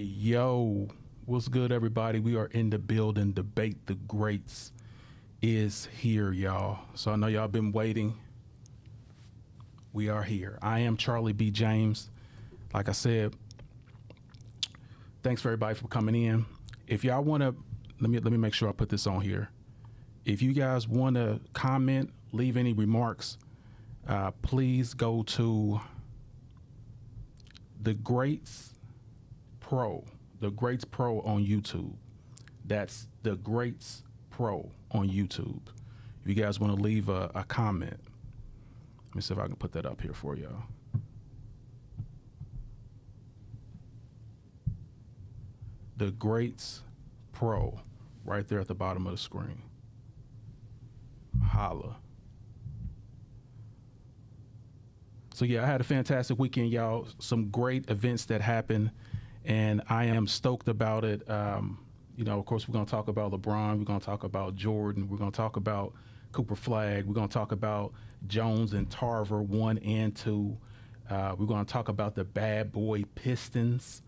Yo, what's good, everybody? We are in the building. Debate the Greats is here, y'all. So I know y'all been waiting. We are here. I am Charlie B. James. Like I said, thanks for everybody for coming in. If y'all want to, let me make sure I put this on here. If you guys want to comment, leave any remarks, please go to the Greats Pro on YouTube. That's the Greats Pro on YouTube. If you guys want to leave a comment, let me see if I can put that up here for y'all. The Greats Pro, right there at the bottom of the screen. Holla. So yeah, I had a fantastic weekend, y'all. Some great events that happened, and I am stoked about it. You know, of course, we're going to talk about LeBron. We're going to talk about Jordan. We're going to talk about Cooper Flagg. We're going to talk about Jones and Tarver 1 and 2. We're going to talk about the bad boy Pistons.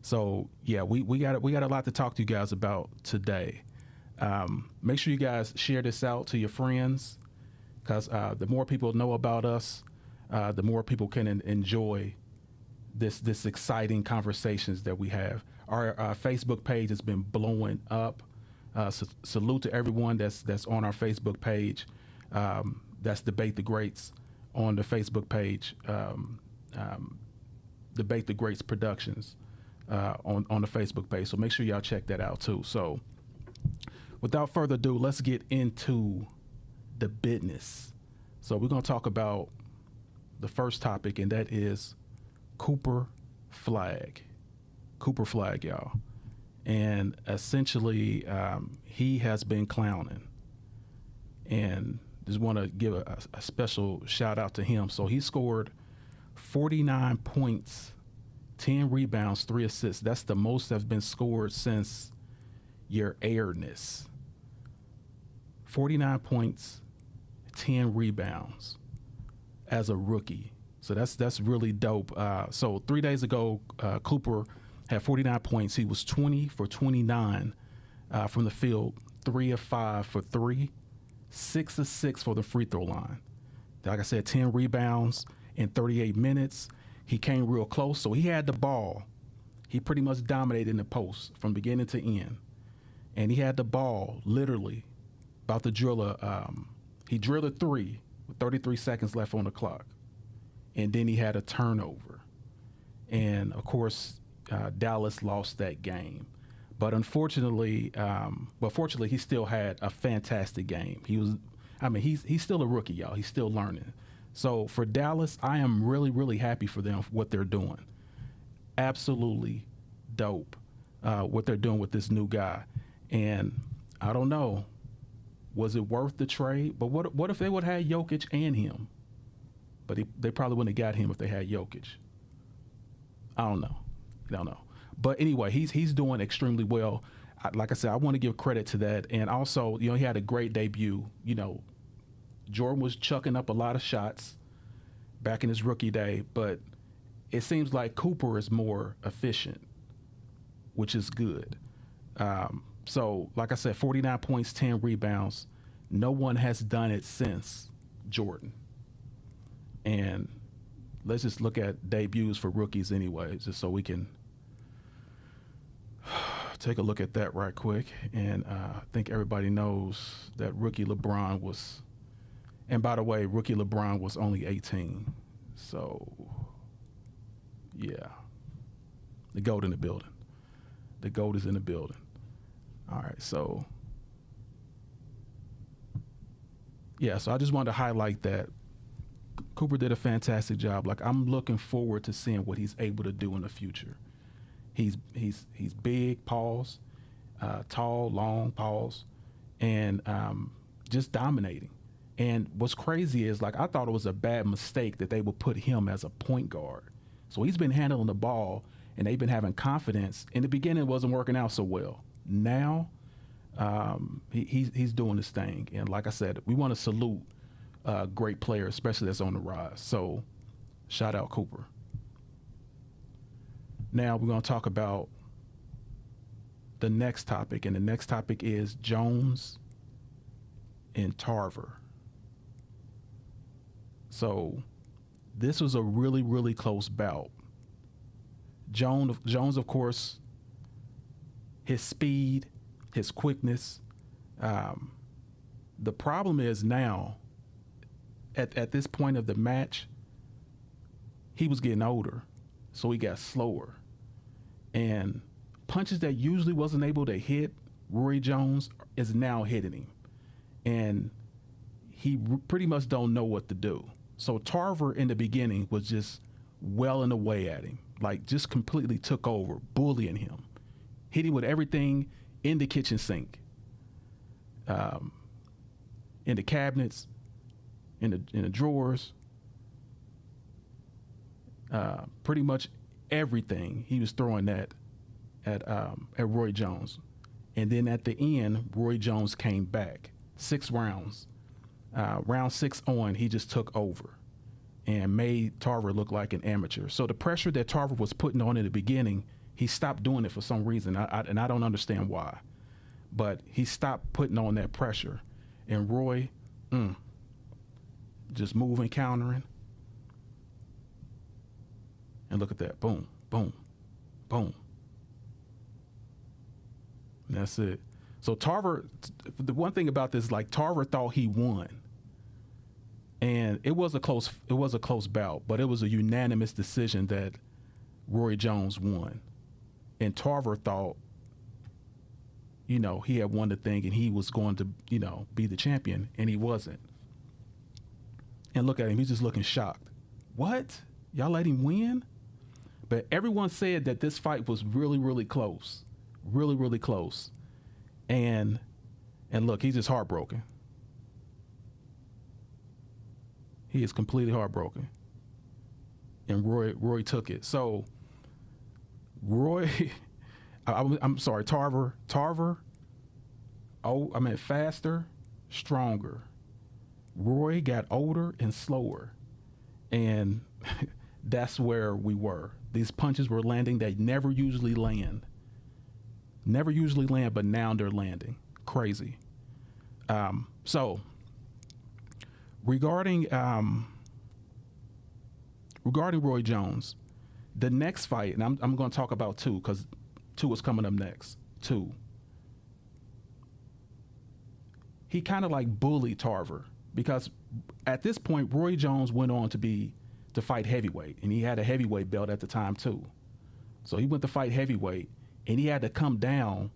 So yeah, we got a lot to talk to you guys about today. Make sure you guys share this out to your friends, because the more people know about us, the more people can enjoy this exciting conversations that we have. Our Facebook page has been blowing up. Salute to everyone that's on our Facebook page. That's Debate the Greats on the Facebook page. Debate the Greats Productions on the Facebook page. So make sure y'all check that out too. So without further ado, let's get into the business. So we're going to talk about the first topic, and that is Cooper Flagg. Cooper Flagg, y'all. And essentially, he has been clowning. And just want to give a special shout out to him. So he scored 49 points, 10 rebounds, 3 assists. That's the most that's been scored since your airness. 49 points, 10 rebounds as a rookie. So that's really dope. So 3 days ago, Cooper had 49 points. He was 20 for 29 from the field, 3 of 5 for 3, 6 of 6 for the free throw line. Like I said, 10 rebounds in 38 minutes. He came real close, so he had the ball. He pretty much dominated in the post from beginning to end. And he had the ball, literally, about to drill he drilled a 3 with 33 seconds left on the clock. And then he had a turnover. And, of course, Dallas lost that game. But unfortunately, fortunately, he still had a fantastic game. He's still a rookie, y'all. He's still learning. So for Dallas, I am really, really happy for them, for what they're doing. Absolutely dope, what they're doing with this new guy. And I don't know, was it worth the trade? But what if they would have had Jokic and him? But they probably wouldn't have got him if they had Jokic. I don't know. But anyway, he's doing extremely well. Like I said, I want to give credit to that. And also, he had a great debut. Jordan was chucking up a lot of shots back in his rookie day, but it seems like Cooper is more efficient, which is good. So, like I said, 49 points, 10 rebounds. No one has done it since Jordan. And let's just look at debuts for rookies anyway, just so we can take a look at that right quick. And I think everybody knows that rookie LeBron was, and by the way, rookie LeBron was only 18. So, yeah. The GOAT in the building. The GOAT is in the building. All right, so, yeah, so I just wanted to highlight that Cooper did a fantastic job. Like, I'm looking forward to seeing what he's able to do in the future. He's big, pause, tall, long, pause, and just dominating. And what's crazy is, like, I thought it was a bad mistake that they would put him as a point guard. So he's been handling the ball, and they've been having confidence. In the beginning, it wasn't working out so well. Now, he's doing his thing. And like I said, we want to salute great player, especially that's on the rise. So shout out Cooper. Now we're going to talk about the next topic, and the next topic is Jones and Tarver. So this was a really, really close bout. Jones, of course, his speed, his quickness. The problem is now, at this point of the match, he was getting older, so he got slower. And punches that usually wasn't able to hit Roy Jones is now hitting him. And he pretty much don't know what to do. So Tarver in the beginning was just welling away at him, like just completely took over, bullying him, hitting with everything in the kitchen sink, in the cabinets, in the drawers, pretty much everything he was throwing at Roy Jones. And then at the end, Roy Jones came back. 6 rounds. Round 6 on, he just took over and made Tarver look like an amateur. So the pressure that Tarver was putting on in the beginning, he stopped doing it for some reason, and I don't understand why. But he stopped putting on that pressure. And Roy, just moving, countering. And look at that. Boom, boom, boom. And that's it. So Tarver, the one thing about this, like Tarver thought he won. And it was a close bout, but it was a unanimous decision that Roy Jones won. And Tarver thought, he had won the thing and he was going to, be the champion, and he wasn't. And look at him, he's just looking shocked. What? Y'all let him win? But everyone said that this fight was really, really close. Really, really close. And look, he's just heartbroken. He is completely heartbroken. And Roy took it. So Roy, I'm sorry, Tarver, faster, stronger. Roy got older and slower. And that's where we were. These punches were landing that never usually land. But now they're landing. Crazy. So regarding Roy Jones, the next fight, and I'm going to talk about 2 because 2 is coming up next. 2. He kind of like bullied Tarver because at this point Roy Jones went on to fight heavyweight, and he had a heavyweight belt at the time too. So he went to fight heavyweight, and he had to come down,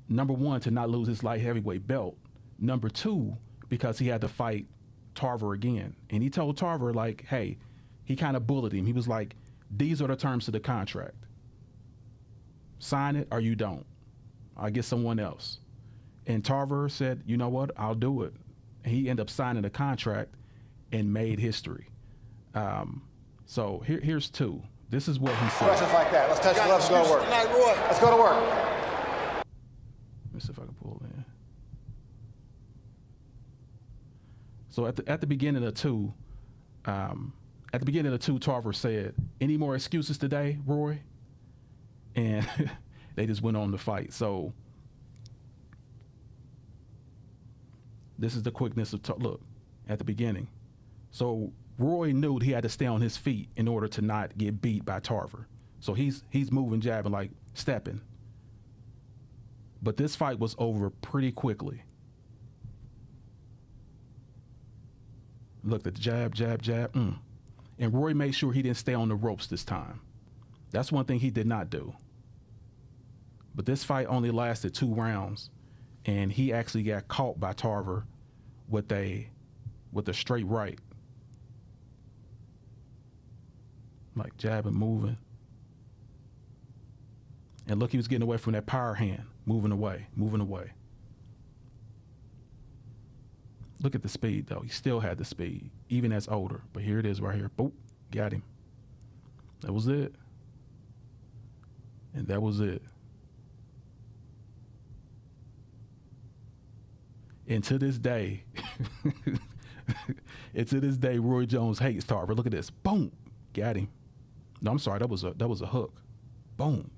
number 1, to not lose his light heavyweight belt. Number 2, because he had to fight Tarver again. And he told Tarver, like, hey, he kind of bullied him. He was like, these are the terms of the contract. Sign it or you don't. I'll get someone else. And Tarver said, you know what, I'll do it. And he ended up signing the contract and made history. So here's 2. This is what he said. Questions like that. Let's touch the left and go to work. Let's go to work. Let me see if I can pull it in. So at the beginning of 2, Tarver said, "Any more excuses today, Roy?" And they just went on to fight. So this is the quickness of look at the beginning. So Roy knew he had to stay on his feet in order to not get beat by Tarver. So he's moving, jabbing, like stepping. But this fight was over pretty quickly. Look at the jab, jab, jab. And Roy made sure he didn't stay on the ropes this time. That's one thing he did not do. But this fight only lasted 2 rounds, and he actually got caught by Tarver with a straight right. Like jabbing, moving. And look, he was getting away from that power hand, moving away, moving away. Look at the speed, though. He still had the speed, even as older. But here it is right here. Boop, got him. That was it. And that was it. And to this day, Roy Jones hates Tarver. Look at this. Boom, got him. No, I'm sorry. That was a hook. Boom.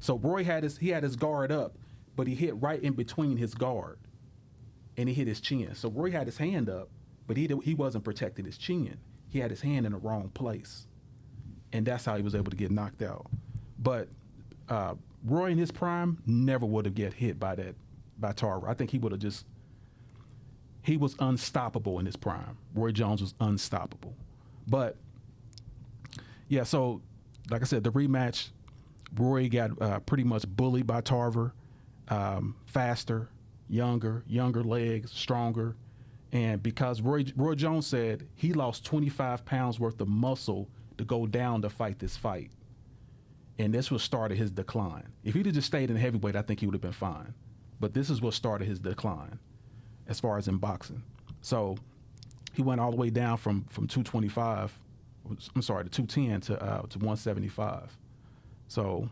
So Roy had his guard up, but he hit right in between his guard, and he hit his chin. So Roy had his hand up, but he wasn't protecting his chin. He had his hand in the wrong place, and that's how he was able to get knocked out. But Roy in his prime never would have get hit by Tarver. I think he would have he was unstoppable in his prime. Roy Jones was unstoppable. But yeah, so like I said, the rematch, Roy got pretty much bullied by Tarver, faster, younger legs, stronger. And because Roy Jones said he lost 25 pounds worth of muscle to go down to fight this fight. And this was started his decline. If he'd have just stayed in heavyweight, I think he would have been fine. But this is what started his decline as far as in boxing. So he went all the way down from 225, I'm sorry, to 210 to 175. So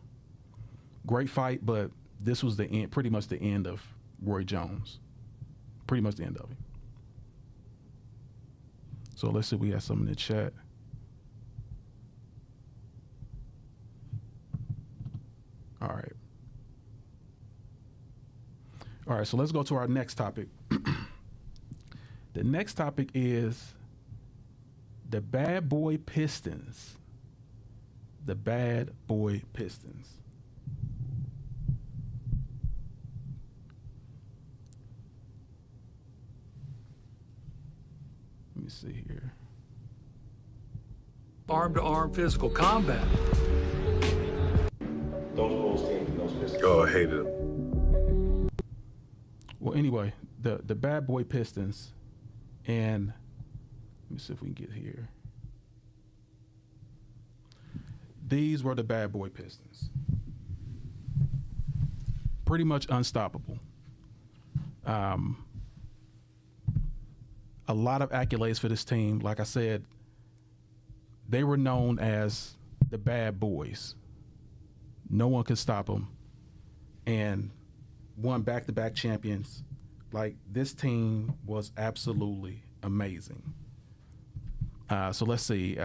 great fight, but this was the end, pretty much the end of Roy Jones. Pretty much the end of him. So let's see, we have something in the chat. All right. All right, so let's go to our next topic. The next topic is the Bad Boy Pistons. The Bad Boy Pistons. Let me see here. Arm-to-arm physical combat. Those Bulls teams and those Pistons. Oh, I hated them. Well, anyway, the Bad Boy Pistons, and let me see if we can get here. These were the Bad Boy Pistons. Pretty much unstoppable. A lot of accolades for this team. Like I said, they were known as the Bad Boys. No one could stop them. And won back-to-back champions. Like, this team was absolutely amazing. So let's see.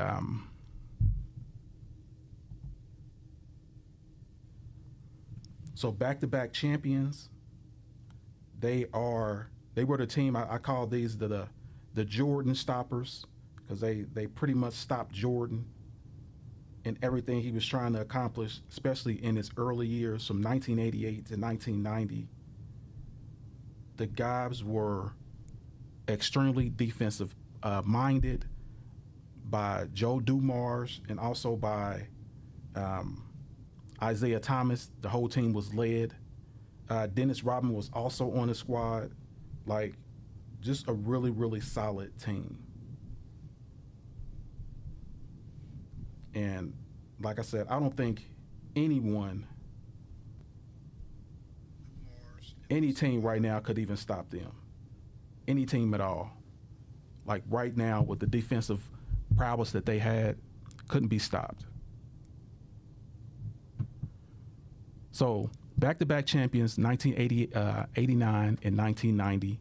So back-to-back champions. They were the team. I call these the Jordan stoppers, because they pretty much stopped Jordan in everything he was trying to accomplish, especially in his early years from 1988 to 1990. The guys were extremely defensive minded by Joe Dumars and also by Isaiah Thomas. The whole team was led. Dennis Rodman was also on the squad. Like, just a really, really solid team. And like I said, I don't think any team right now could even stop them. Any team at all. Like right now, with the defensive prowess that they had, couldn't be stopped. So back-to-back champions, 1989 and 1990.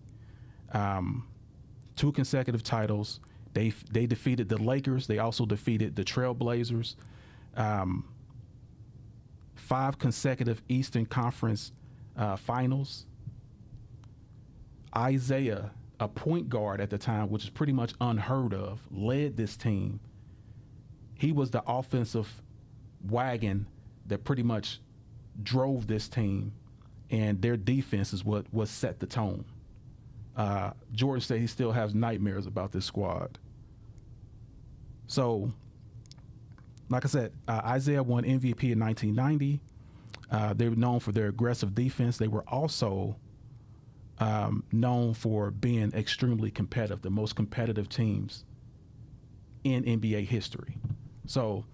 2 consecutive titles. They defeated the Lakers. They also defeated the Trailblazers. 5 consecutive Eastern Conference finals. Isaiah, a point guard at the time, which is pretty much unheard of, led this team. He was the offensive wagon that pretty much drove this team, and their defense is what set the tone. Jordan said he still has nightmares about this squad. So, like I said, Isaiah won MVP in 1990. They were known for their aggressive defense. They were also known for being extremely competitive, the most competitive teams in NBA history. So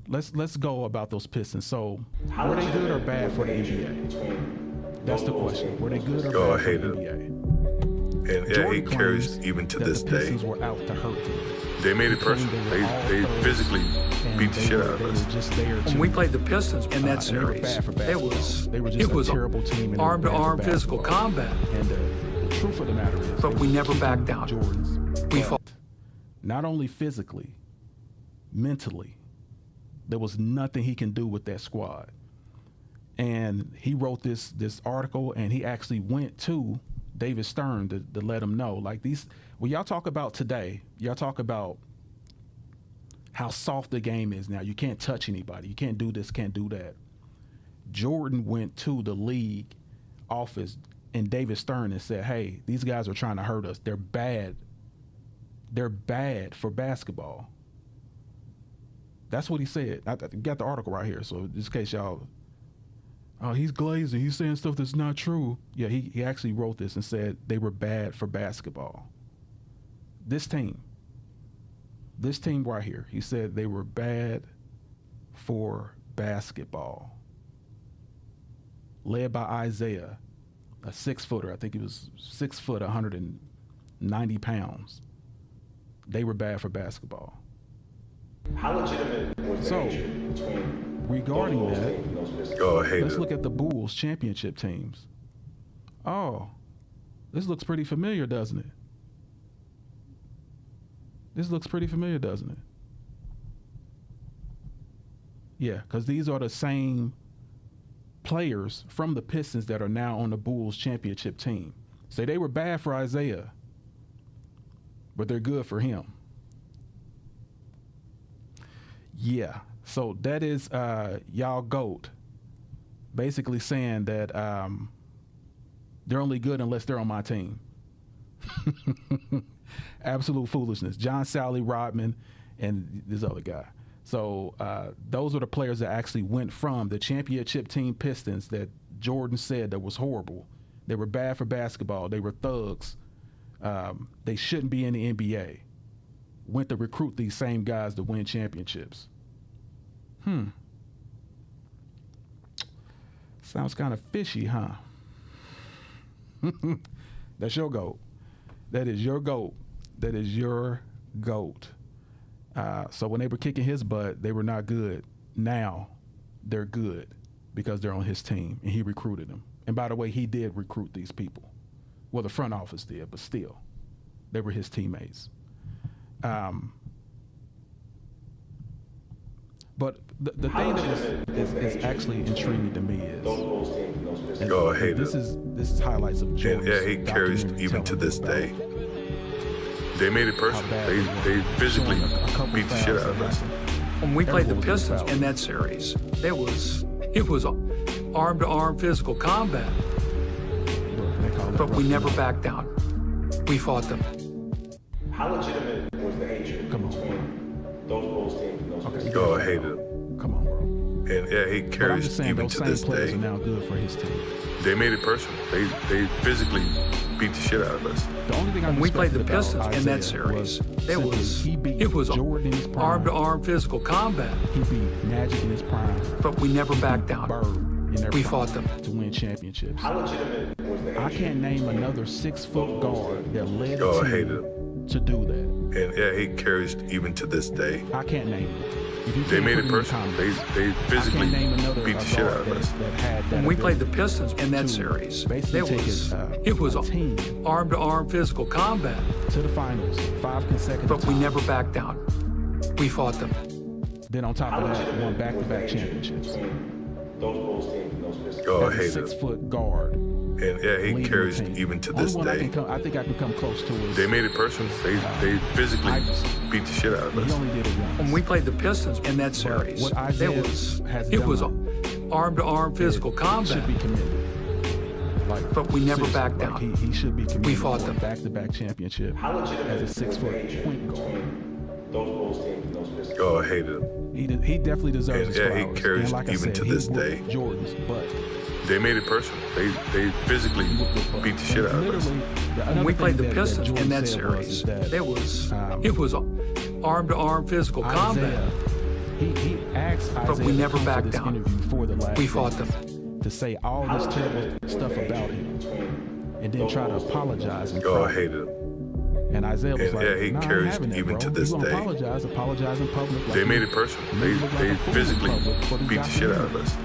let's go about those Pistons. So were they good or bad for the NBA? That's the question. Were they good or bad for the NBA? And yeah, he carries even to this the day. Pistons were out to hurt teams. They made it personal. They physically beat the shit out of us. When we played the Pistons in that series, it was a terrible team, arm-to-arm physical combat. And the truth of the matter is, but we never backed down. Jordans, we fought. Not only physically, mentally, there was nothing he can do with that squad. And he wrote this article, and he actually went to David Stern to let him know, like, these, when y'all talk about today, y'all talk about how soft the game is now. You can't touch anybody. You can't do this, can't do that. Jordan went to the league office and David Stern and said, hey, these guys are trying to hurt us. They're bad. They're bad for basketball. That's what he said. I got the article right here, so just in case y'all, oh, he's glazing, he's saying stuff that's not true. Yeah, he actually wrote this and said they were bad for basketball. This team right here, he said they were bad for basketball. Led by Isaiah, a 6-footer. I think he was 6 foot, 190 pounds. They were bad for basketball. How legitimate was the hatred between regarding those that, teams and those Pistons? Oh, I hate let's it. look at the Bulls championship teams. Oh, this looks pretty familiar, doesn't it? This looks pretty familiar, doesn't it? Yeah, because these are the same players from the Pistons that are now on the Bulls championship team. So they were bad for Isaiah, but they're good for him. Yeah, so that is y'all GOAT basically saying that they're only good unless they're on my team. Absolute foolishness. John Sally, Rodman, and this other guy. So those are the players that actually went from the championship team Pistons that Jordan said that was horrible. They were bad for basketball. They were thugs. They shouldn't be in the NBA. Went to recruit these same guys to win championships. Sounds kind of fishy, huh? That's your GOAT. That is your GOAT. That is your GOAT. So when they were kicking his butt, they were not good. Now they're good because they're on his team and he recruited them. And by the way, he did recruit these people. Well, the front office did, but still, they were his teammates. But the thing that is actually intriguing to me is, Oh, I hate this is highlights of Jordan's Yeah, he carries documentary even to telling this about day. They made it personal. They physically beat the shit out of us. When we played the Pistons in that series, it was arm-to-arm physical combat, but we never backed down. We fought them. How legitimate was the hatred between those Bulls teams and those Pistons? Oh, I hate it. Come on, bro. And yeah, he But I'm carries just saying, even those to same this players day. are now good for his team. They made it personal. They physically beat the shit out of us. The only thing I When we played the respected about Pistons in that Isaiah series, he beat it was Jordan in his prime. arm-to-arm physical combat, He beat Magic in his prime. but we never backed down. Bird in their We prime fought them. to win championships. How legitimate was the hatred? I can't name another 6-foot guard that led Oh, a I hate team it. to do that. And yeah, he carries even to this day. I can't name it. If you They can't made put it in the personal. comments, They I physically can't name another beat the shit guard out of us. that had that When we played the ability Pistons in that to series, basically it take was a team arm-to-arm physical combat, to the finals 5 consecutive but we times. never backed down. We fought them. Then on top How of that, legitimate won was the back-to-back hatred championships. between those Bulls teams and those Pistons? Oh, I As a hate it. 6-foot guard. And yeah, he leading the carries team. even to Only this one day. I think I can come close to is They made it personal. They physically Iverson. beat the shit out of But he us. only did it once. When we played the Pistons in that series, what Isaiah has it was done arm-to-arm physical It combat, should be commended. Like, but we never seriously, backed like, down. He should be commended We fought for a them. back-to-back championship How legitimate as a was the 6-foot hatred point guard. between those Bulls teams and those Pistons? Oh, I hate it. He definitely deserves And his yeah, he flowers. carries and like I even said, to he this whooped day. Jordan's butt. They made it personal. They physically He whooped his butt. beat the shit out And of us. literally, When we played the Pistons Jordan in that said was series, that, it was arm-to-arm physical combat, Isaiah, he asked Isaiah but we to never come for backed this down. interview for the last We fought days them. to say all this terrible stuff about him and then try to apologize and Oh, I cry. hate it. And Isaiah was And like, yeah, he nah, I ain't carries having that, even bro. to this you gonna day. apologize in public. Like They you- made it personal. you look like They a fool in physically public for this beat the shit out of documentary. us.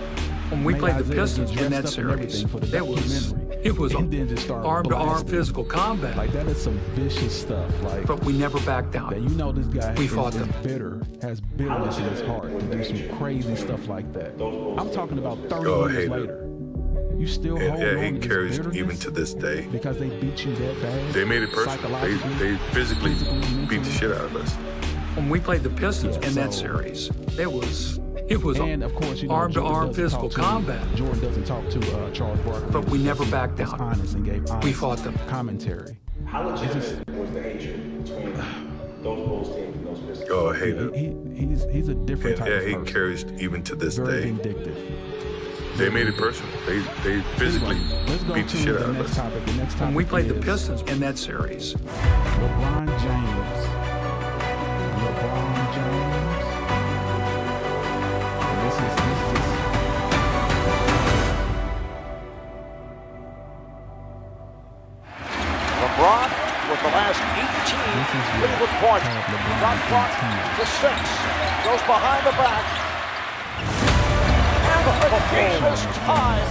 When we Made played the Isaiah get Pistons in dressed that up and series, everything for the it documentary. It was and then just start arm-to-arm blasting. physical combat. Like that is some vicious stuff. Like, but we never backed down. that, you know, this guy We is fought them. bitter, has bitterness in his heart to do some crazy stuff like that. I'm talking about 30 Oh, I years hate it. later. You still And hold yeah, on he to this carries bitterness even to this day. because they beat you that bad. They made it personal. Psychologically, They physically beat the mentally. shit out of us. When we played the Pistons Yeah, in that so- series, it was And of course, you know, arm-to-arm Jordan doesn't physical talk to- combat. Jordan doesn't talk to Charles Barkley, But we never backed was down. honest and gave honest We fought them. commentary. How legitimate was the hatred between those Bulls teams and those Pistons? Oh, I hate it. He's a different And type yeah, of he person. carries even to this Very day. vindictive. They made it personal. They physically Let's go beat the to shit the out of next us. topic. The next topic when we played the is Pistons in that series. LeBron James. LeBron James. This is LeBron with the last 18 Cleveland points. Shot clock to 6. Goes behind the back. And the game is tied.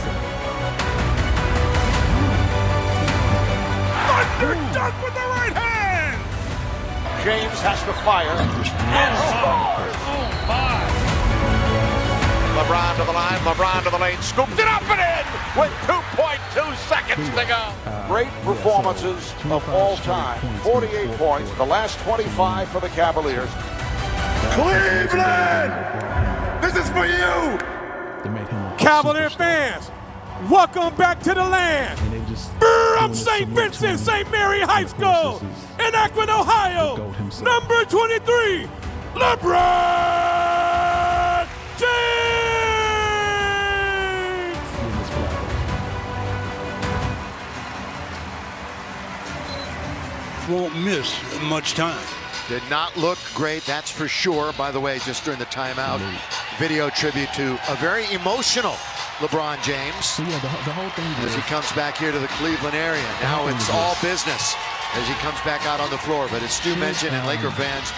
Underdog with the right hand! James has to fire. And scores. LeBron to the line. LeBron to the lane. Scooped it up and in with 2.2 seconds to go. Great performances of all time. 48 points. The last 25 for the Cavaliers. Cleveland! This is for you! They made him a Cavalier superstar. fans, welcome back to the land. And they just From doing St. this salute to Vincent, him. St. Mary High And of course, School this is in Akron, Ohio. the GOAT himself. Number 23, LeBron James! in this flag. Won't miss much time. Did not look great, that's for sure. By the way, just during the timeout, video tribute to a very emotional LeBron James So yeah, the whole thing as is he comes back here to the Cleveland area. Now it's all business as he comes back out on the floor. But as Stu mentioned, and Laker fans,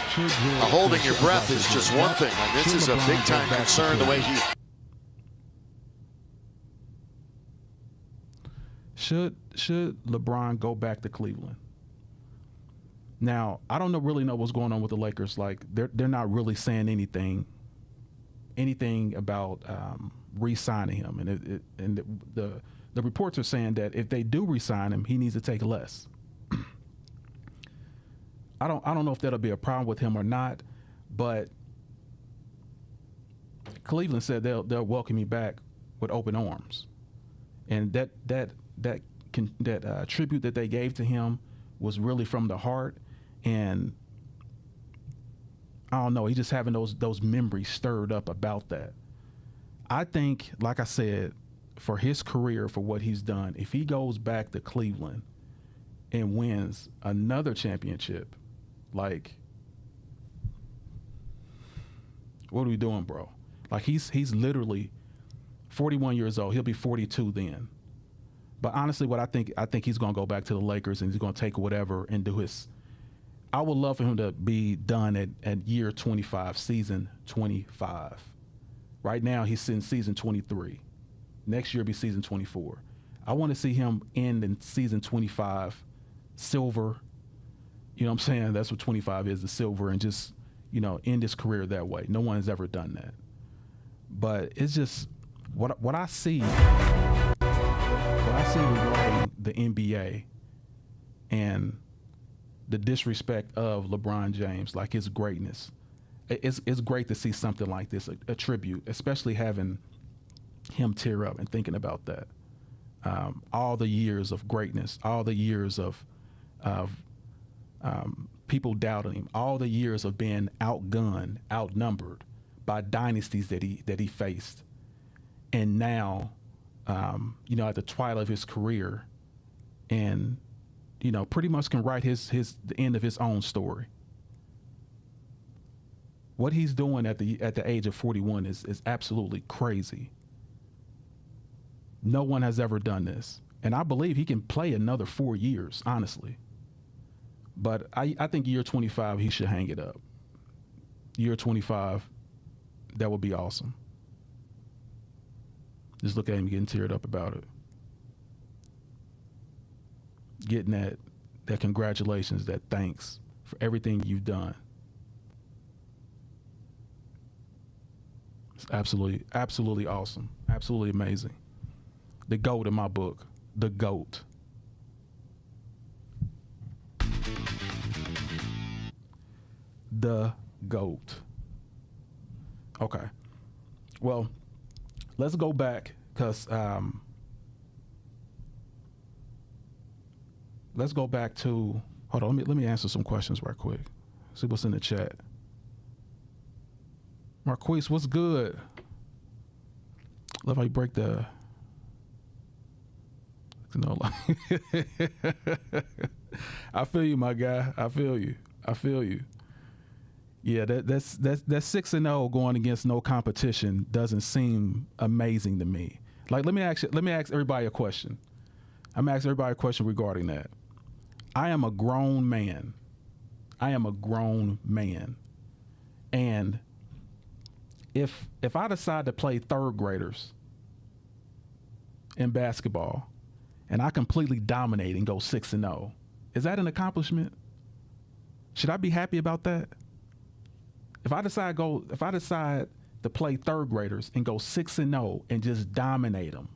holding your breath is just one thing. And this is a big-time concern, the way he... Should LeBron go back to Cleveland? Now, I don't really know what's going on with the Lakers. Like they're not really saying anything about re-signing him, and the reports are saying that if they do re-sign him, he needs to take less. I don't know if that'll be a problem with him or not, but Cleveland said they'll welcome me back with open arms, and that tribute that they gave to him was really from the heart. And I don't know, he's just having those memories stirred up about that. I think, like I said, for his career, for what he's done, if he goes back to Cleveland and wins another championship, like, what are we doing, bro? Like he's literally 41 years old. He'll be 42 then. But honestly, what I think he's gonna go back to the Lakers and he's gonna take whatever and do his. I would love for him to be done at year 25, season 25. Right now, he's in season 23. Next year will be season 24. I want to see him end in season 25, silver. You know what I'm saying? That's what 25 is, the silver, and just, end his career that way. No one has ever done that. But it's just what I see. What I see regarding the NBA and the disrespect of LeBron James, like his greatness. It's great to see something like this, a tribute, especially having him tear up and thinking about that. All the years of greatness, all the years of people doubting him, all the years of being outgunned, outnumbered by dynasties that he faced. And now, at the twilight of his career, and pretty much can write the end of his own story. What he's doing at the age of 41 is absolutely crazy. No one has ever done this, and I believe he can play another 4 years, honestly. But I think year 25 he should hang it up. Year 25, that would be awesome. Just look at him getting teared up about it. getting that congratulations, that thanks for everything you've done. It's absolutely awesome. Absolutely amazing. The GOAT in my book. The GOAT. The GOAT. Okay. Well, let's go back because let's go back to, hold on, let me answer some questions right quick. See what's in the chat. Marquise, what's good? Love how you break the, I feel you, my guy. I feel you. Yeah, that's 6-0 going against no competition doesn't seem amazing to me. Like, let me ask everybody a question. I'm gonna ask everybody a question regarding that. I am a grown man. And if I decide to play third graders in basketball and I completely dominate and go 6-0, is that an accomplishment? Should I be happy about that? If I decide to play third graders and go 6-0 and just dominate them,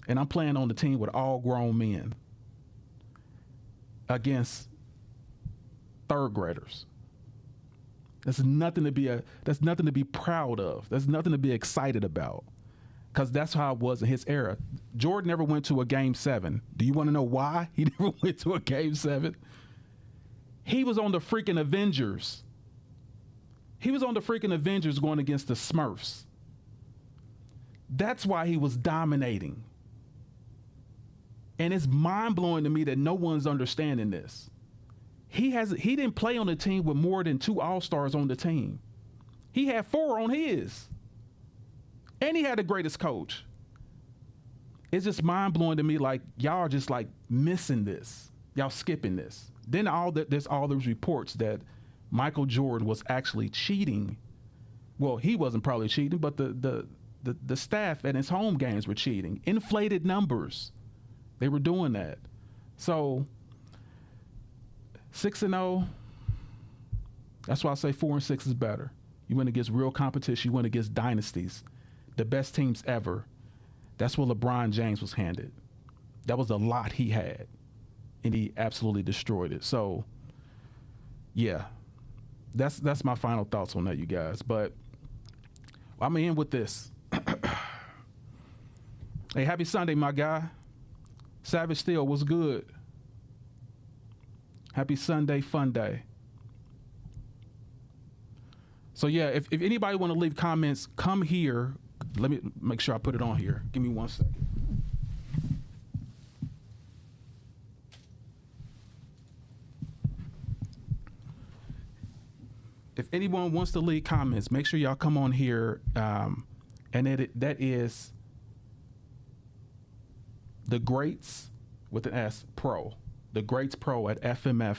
and I'm playing on the team with all grown men against third graders, that's nothing to be proud of. That's nothing to be excited about, because that's how it was in his era. Jordan never went to a Game 7. Do you want to know why he never went to a Game 7? He was on the freaking Avengers. Going against the Smurfs. That's why he was dominating. And it's mind-blowing to me that no one's understanding this. He didn't play on the team with more than 2 All-Stars on the team. He had 4 on his. And he had the greatest coach. It's just mind-blowing to me, like, y'all are just like missing this. Y'all skipping this. Then there's all those reports that Michael Jordan was actually cheating. Well, he wasn't probably cheating, but the staff at his home games were cheating. Inflated numbers. They were doing that. So 6-0, that's why I say 4-6 is better. You win against real competition. You win against dynasties, the best teams ever. That's what LeBron James was handed. That was a lot he had, and he absolutely destroyed it. So, yeah, that's my final thoughts on that, you guys. But I'm gonna end with this. Hey, happy Sunday, my guy. Savage Steel, what's good? Happy Sunday, fun day. So yeah, if anybody want to leave comments, come here. Let me make sure I put it on here. Give me 1 second. If anyone wants to leave comments, make sure y'all come on here. And that is The Greats with an S Pro. The Greats Pro at FMF.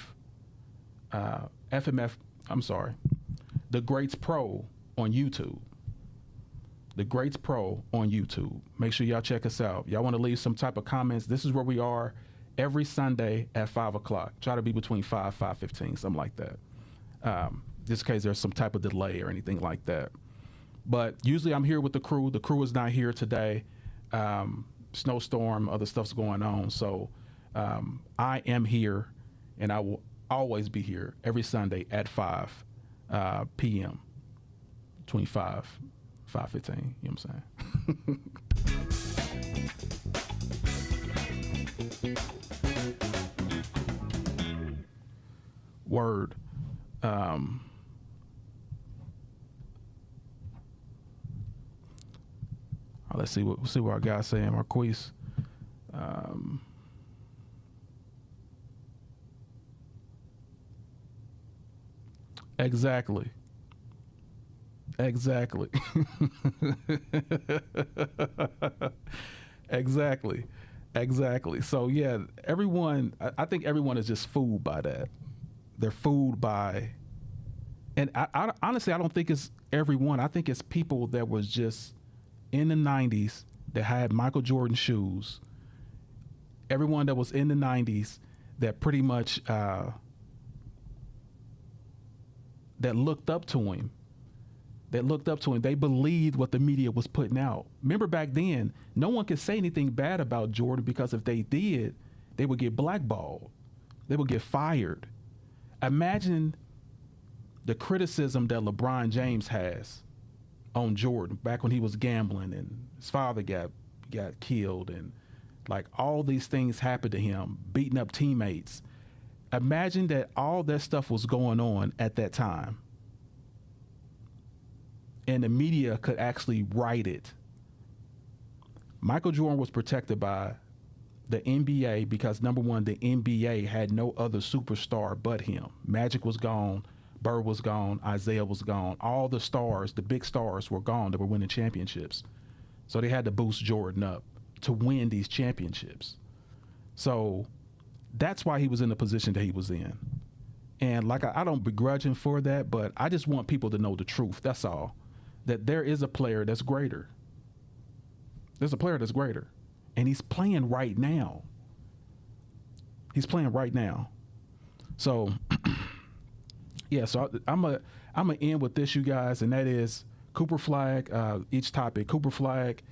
The Greats Pro on YouTube. The Greats Pro on YouTube. Make sure y'all check us out. Y'all want to leave some type of comments. This is where we are every Sunday at 5 o'clock. Try to be between 5:15, something like that. Just in case there's some type of delay or anything like that. But usually I'm here with the crew. The crew is not here today. Snowstorm, other stuff's going on. So I am here, and I will always be here every Sunday at 5 p.m. 5:15. You know what I'm saying? Word. Let's see what our guy's saying, Marquise. Exactly. Exactly. So yeah, everyone, I think everyone is just fooled by that. They're fooled by, and I honestly, I don't think it's everyone. I think it's people that was just in the 90s that had Michael Jordan shoes everyone that was in the 90s that pretty much that looked up to him. They believed what the media was putting out. Remember back then, no one could say anything bad about Jordan because if they did, they would get blackballed. They would get fired. Imagine the criticism that LeBron James has on Jordan back when he was gambling and his father got killed and like all these things happened to him, beating up teammates. Imagine that all that stuff was going on at that time. And the media could actually write it. Michael Jordan was protected by the NBA because, number one, the NBA had no other superstar but him. Magic was gone. Bird was gone. Isaiah was gone. All the stars, the big stars, were gone that were winning championships. So they had to boost Jordan up to win these championships. So that's why he was in the position that he was in. And like I don't begrudge him for that, but I just want people to know the truth. That's all. That there is a player that's greater. There's a player that's greater. And he's playing right now. He's playing right now. So, yeah, so I'm going to end with this, you guys, and that is Cooper Flag, each topic. Cooper Flag,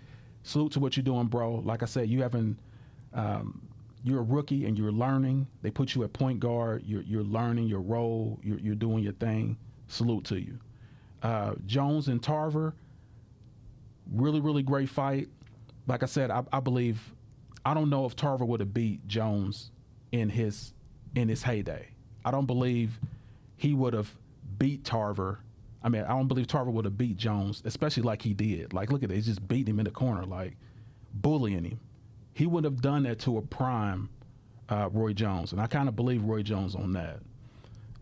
salute to what you're doing, bro. Like I said, you're a rookie and you're learning. They put you at point guard. You're learning your role. You're doing your thing. Salute to you. Jones and Tarver, really, really great fight. Like I said, I believe, I don't know if Tarver would have beat Jones in his heyday. I don't believe he would have beat Tarver. I don't believe Tarver would have beat Jones, especially like he did. Like, look at it. He's just beating him in the corner, like bullying him. He wouldn't have done that to a prime Roy Jones. And I kind of believe Roy Jones on that.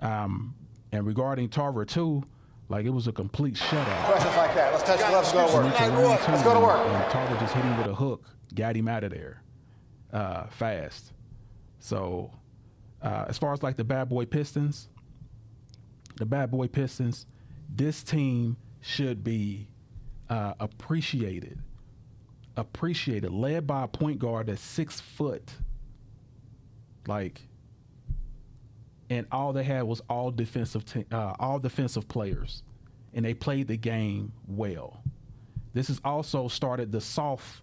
And regarding Tarver, too, like, it was a complete shutout. Questions like that. Let's touch gloves, go to work. Let's go to work. And Tarver just hit him with a hook, got him out of there fast. So as far as like the bad boy Pistons, this team should be appreciated, led by a point guard that's 6 foot. Like, and all they had was all defensive players, and they played the game well. This has also started the soft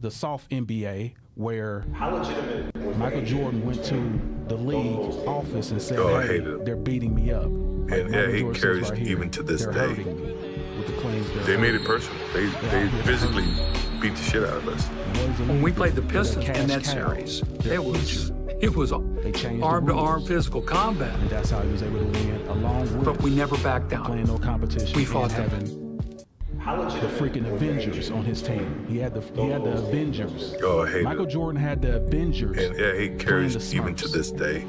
NBA, where Michael Jordan went to the league office and said, "Hey, they're beating me up." And yeah, he carries even to this day. They made it personal. They physically beat the shit out of us. When we played the Pistons in that series, it was arm-to-arm physical combat. And that's how he was able to win, along with. But we never backed down. Playing no competition. We fought them. The freaking Avengers on his team. He had the Avengers. Oh, I hate Michael it. Jordan had the Avengers. And yeah, he carries even to this day.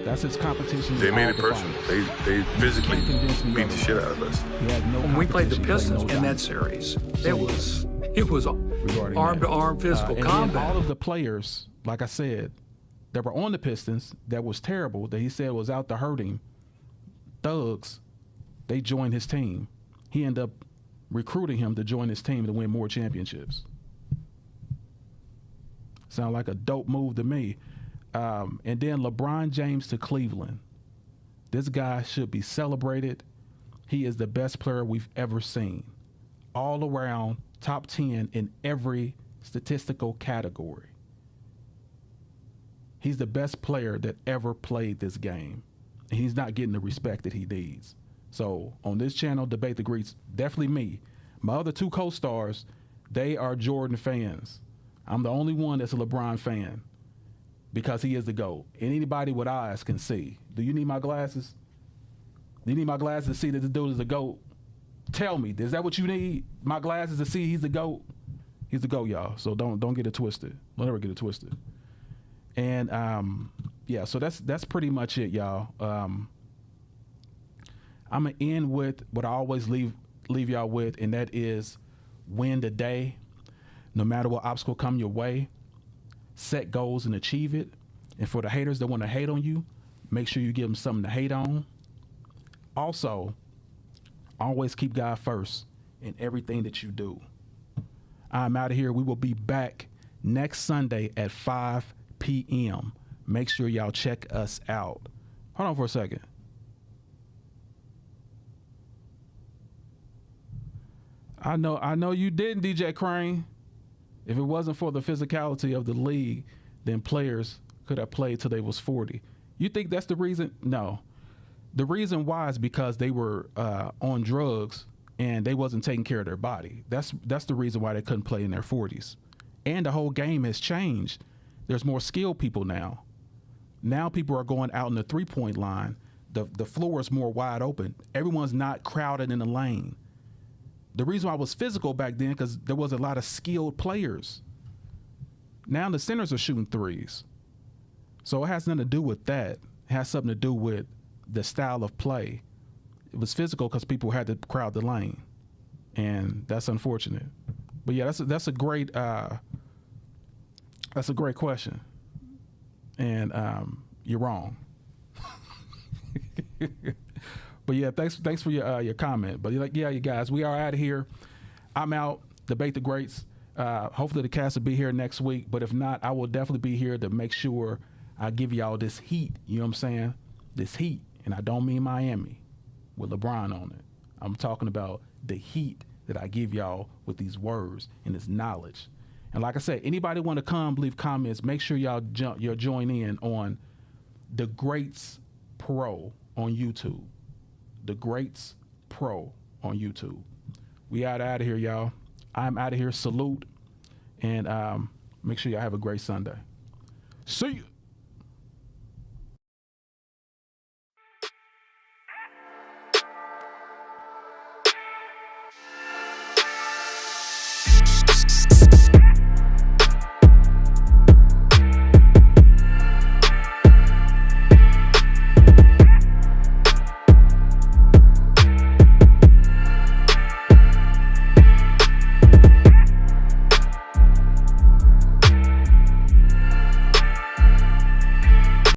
That's his competition. They made it personal. They physically beat the shit out of us. He had no When we played the competition, Pistons no in that doubt. series, it was Regarding arm-to-arm that. physical And combat. then all of the players, like I said, that were on the Pistons that was terrible, that he said was out to hurt him, thugs, they joined his team. He ended up recruiting him to join his team to win more championships. Sound like a dope move to me. And then LeBron James to Cleveland. This guy should be celebrated. He is the best player we've ever seen. All around, top 10 in every statistical category. He's the best player that ever played this game. And he's not getting the respect that he needs. So on this channel, Debate the Greats, definitely me. My other two co-stars, they are Jordan fans. I'm the only one that's a LeBron fan because he is the GOAT. And anybody with eyes can see. Do you need my glasses? Do you need my glasses to see that the dude is the GOAT? Tell me, is that what you need? My glasses to see he's the GOAT? He's the GOAT, y'all. So don't get it twisted. Don't ever get it twisted. And yeah, so that's pretty much it, y'all. I'm gonna end with what I always leave y'all with, and that is win the day. No matter what obstacle come your way, set goals and achieve it. And for the haters that want to hate on you, make sure you give them something to hate on. Also, always keep God first in everything that you do. I'm out of here. We will be back next Sunday at 5 p.m. Make sure y'all check us out. Hold on for a second. I know you didn't, DJ Crane. If it wasn't for the physicality of the league, then players could have played till they was 40. You think that's the reason? No. The reason why is because they were on drugs and they wasn't taking care of their body. That's the reason why they couldn't play in their 40s. And the whole game has changed. There's more skilled people now. Now people are going out in the three-point line. The floor is more wide open. Everyone's not crowded in the lane. The reason why I was physical back then because there was a lot of skilled players. Now the centers are shooting threes. So it has nothing to do with that. It has something to do with the style of play. It was physical because people had to crowd the lane. And that's unfortunate. But yeah, that's a great question. And you're wrong. But yeah, thanks for your comment. But yeah, you guys, we are out of here. I'm out. Debate the Greats. Hopefully the cast will be here next week. But if not, I will definitely be here to make sure I give y'all this heat. You know what I'm saying? This heat. And I don't mean Miami with LeBron on it. I'm talking about the heat that I give y'all with these words and this knowledge. And like I said, anybody want to come, leave comments, make sure y'all join in on The Greats Pro on YouTube. The Greats Pro on YouTube. We out of here, y'all. I'm out of here. Salute. And make sure y'all have a great Sunday. See you.